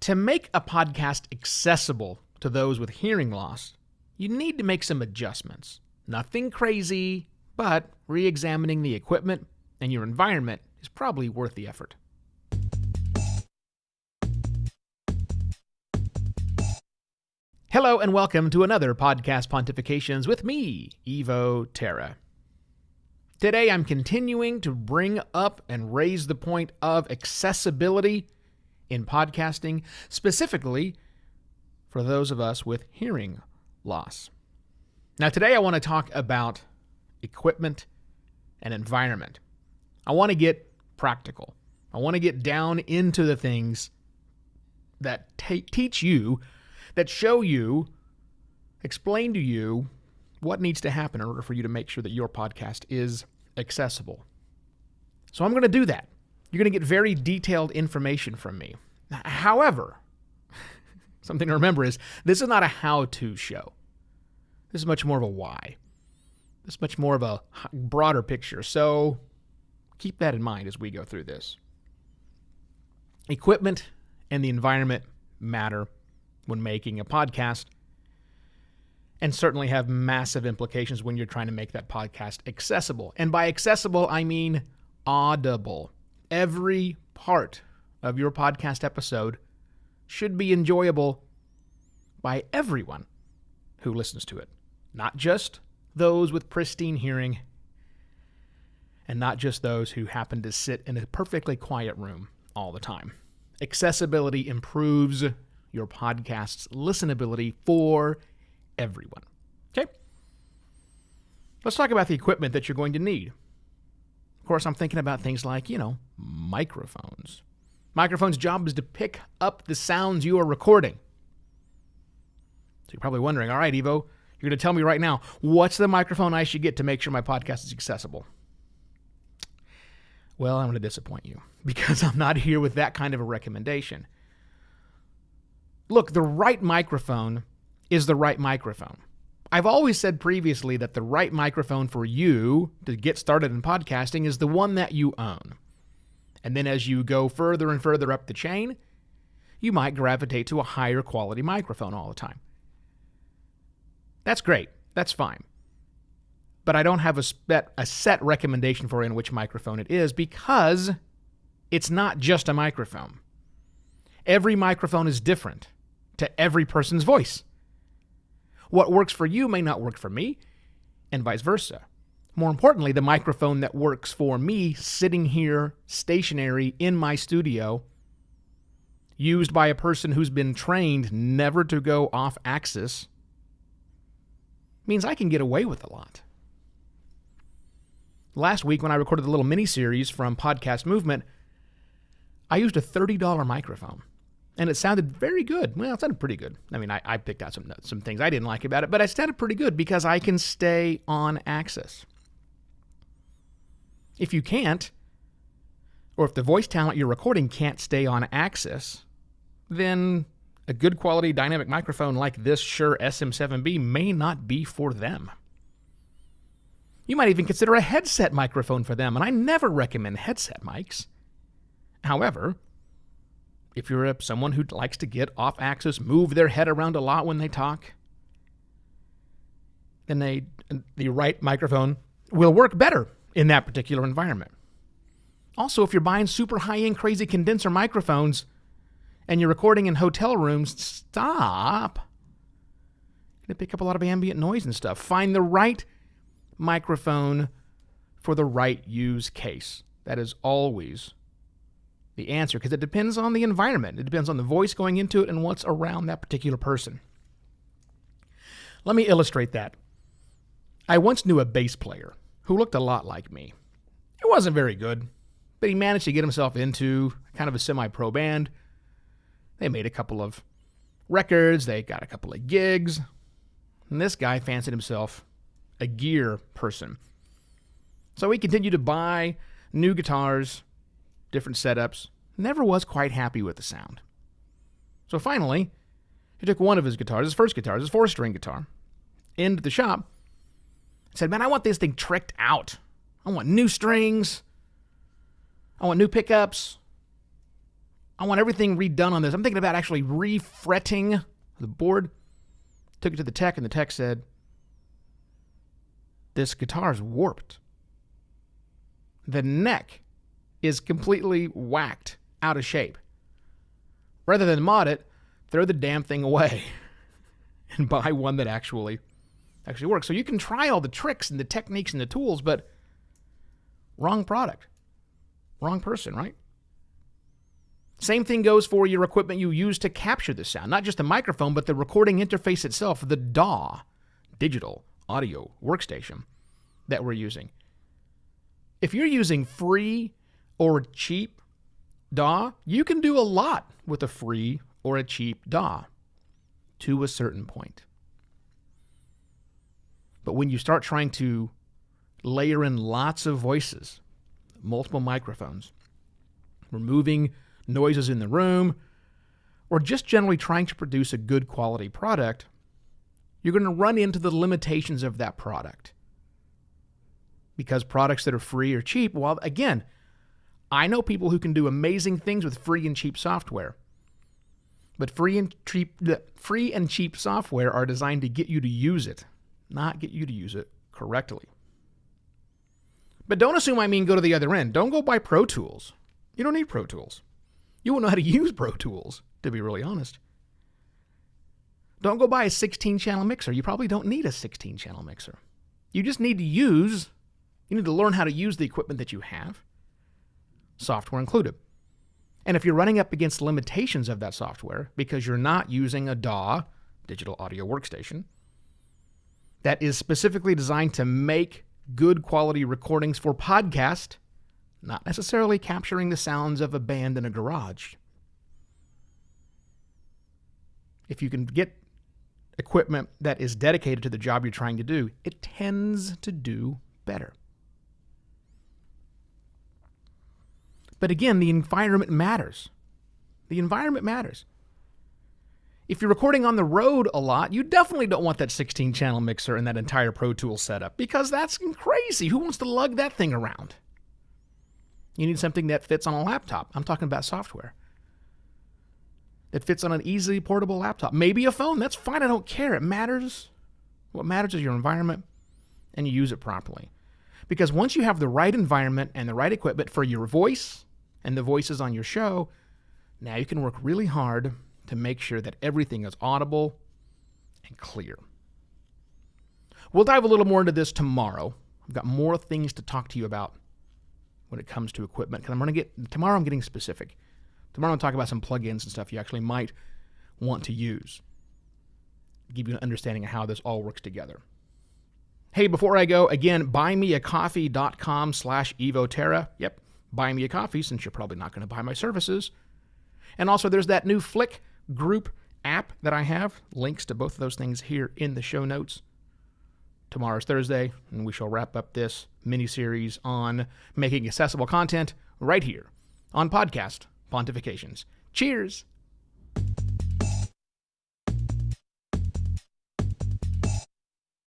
To make a podcast accessible to those with hearing loss, you need to make some adjustments. Nothing crazy, but re-examining the equipment and your environment is probably worth the effort. Hello and welcome to another podcast Pontifications with me, Evo Terra. Today I'm continuing to bring up and raise the point of accessibility in podcasting, specifically for those of us with hearing loss. Now today I want to talk about equipment and environment. I want to get practical. I want to get down into the things that teach you, that show you, explain to you what needs to happen in order for you to make sure that your podcast is accessible. So I'm going to do that. You're going to get very detailed information from me. However, something to remember is this is not a how-to show. This is much more of a why. This is much more of a broader picture. So keep that in mind as we go through this. Equipment and the environment matter when making a podcast, and certainly have massive implications when you're trying to make that podcast accessible. And by accessible, I mean audible. Every part of your podcast episode should be enjoyable by everyone who listens to it. Not just those with pristine hearing, and not just those who happen to sit in a perfectly quiet room all the time. Accessibility improves your podcast's listenability for everyone. Okay? Let's talk about the equipment that you're going to need. Of course, I'm thinking about things like, microphones. Microphone's job is to pick up the sounds you are recording. So you're probably wondering, all right, Evo, you're going to tell me right now, what's the microphone I should get to make sure my podcast is accessible? Well, I'm going to disappoint you because I'm not here with that kind of a recommendation. Look, the right microphone is the right microphone. I've always said previously that the right microphone for you to get started in podcasting is the one that you own. And then as you go further and further up the chain, you might gravitate to a higher quality microphone all the time. That's great. That's fine. But I don't have a set recommendation for in which microphone it is because it's not just a microphone. Every microphone is different to every person's voice. What works for you may not work for me, and vice versa. More importantly, the microphone that works for me sitting here stationary in my studio, used by a person who's been trained never to go off axis, means I can get away with a lot. Last week when I recorded the little mini-series from Podcast Movement, I used a $30 microphone. And it sounded very good. Well, it sounded pretty good. I mean, I picked out some things I didn't like about it, but it sounded pretty good because I can stay on axis. If you can't, or if the voice talent you're recording can't stay on axis, then a good quality dynamic microphone like this Shure SM7B may not be for them. You might even consider a headset microphone for them, and I never recommend headset mics. However, if you're someone who likes to get off axis, move their head around a lot when they talk, then the right microphone will work better in that particular environment. Also, if you're buying super high-end crazy condenser microphones and you're recording in hotel rooms, stop. You're going to pick up a lot of ambient noise and stuff. Find the right microphone for the right use case. That is always the answer, because it depends on the environment. It depends on the voice going into it and what's around that particular person. Let me illustrate that. I once knew a bass player who looked a lot like me. He wasn't very good, but he managed to get himself into kind of a semi-pro band. They made a couple of records, they got a couple of gigs, and this guy fancied himself a gear person. So he continued to buy new guitars, different setups, never was quite happy with the sound. So finally, he took one of his guitars, his first guitar, his 4-string guitar, into the shop, said, man, I want this thing tricked out. I want new strings. I want new pickups. I want everything redone on this. I'm thinking about actually refretting the board. Took it to the tech, and the tech said, this guitar is warped. The neck is completely whacked out of shape. Rather than mod it, throw the damn thing away and buy one that actually works. So you can try all the tricks and the techniques and the tools, but wrong product, wrong person, right? Same thing goes for your equipment you use to capture the sound, not just the microphone, but the recording interface itself, the DAW, digital audio workstation that we're using. If you're using free or cheap DAW, you can do a lot with a free or a cheap DAW to a certain point. But when you start trying to layer in lots of voices, multiple microphones, removing noises in the room, or just generally trying to produce a good quality product, you're going to run into the limitations of that product. Because products that are free or cheap, well, again, I know people who can do amazing things with free and cheap software. But free and cheap software are designed to get you to use it, not get you to use it correctly. But don't assume I mean go to the other end. Don't go buy Pro Tools. You don't need Pro Tools. You won't know how to use Pro Tools, to be really honest. Don't go buy a 16-channel mixer. You probably don't need a 16-channel mixer. You just need to learn how to use the equipment that you have, software included. And if you're running up against limitations of that software because you're not using a DAW, digital audio workstation, that is specifically designed to make good quality recordings for podcast, not necessarily capturing the sounds of a band in a garage. If you can get equipment that is dedicated to the job you're trying to do, it tends to do better. But again, the environment matters. The environment matters. If you're recording on the road a lot, you definitely don't want that 16-channel mixer and that entire Pro Tools setup because that's crazy. Who wants to lug that thing around? You need something that fits on a laptop. I'm talking about software. That fits on an easily portable laptop. Maybe a phone. That's fine. I don't care. It matters. What matters is your environment and you use it properly. Because once you have the right environment and the right equipment for your voice and the voices on your show, now you can work really hard to make sure that everything is audible and clear. We'll dive a little more into this tomorrow. I've got more things to talk to you about when it comes to equipment. Because tomorrow I'm getting specific. Tomorrow I'm going to talk about some plugins and stuff you actually might want to use. Give you an understanding of how this all works together. Hey, before I go, again, buymeacoffee.com/Evo Terra. Yep, buy me a coffee since you're probably not going to buy my services. And also there's that new Flick group app that I have. Links to both of those things here in the show notes. Tomorrow's Thursday, and we shall wrap up this mini-series on making accessible content right here on podcast Pontifications. Cheers!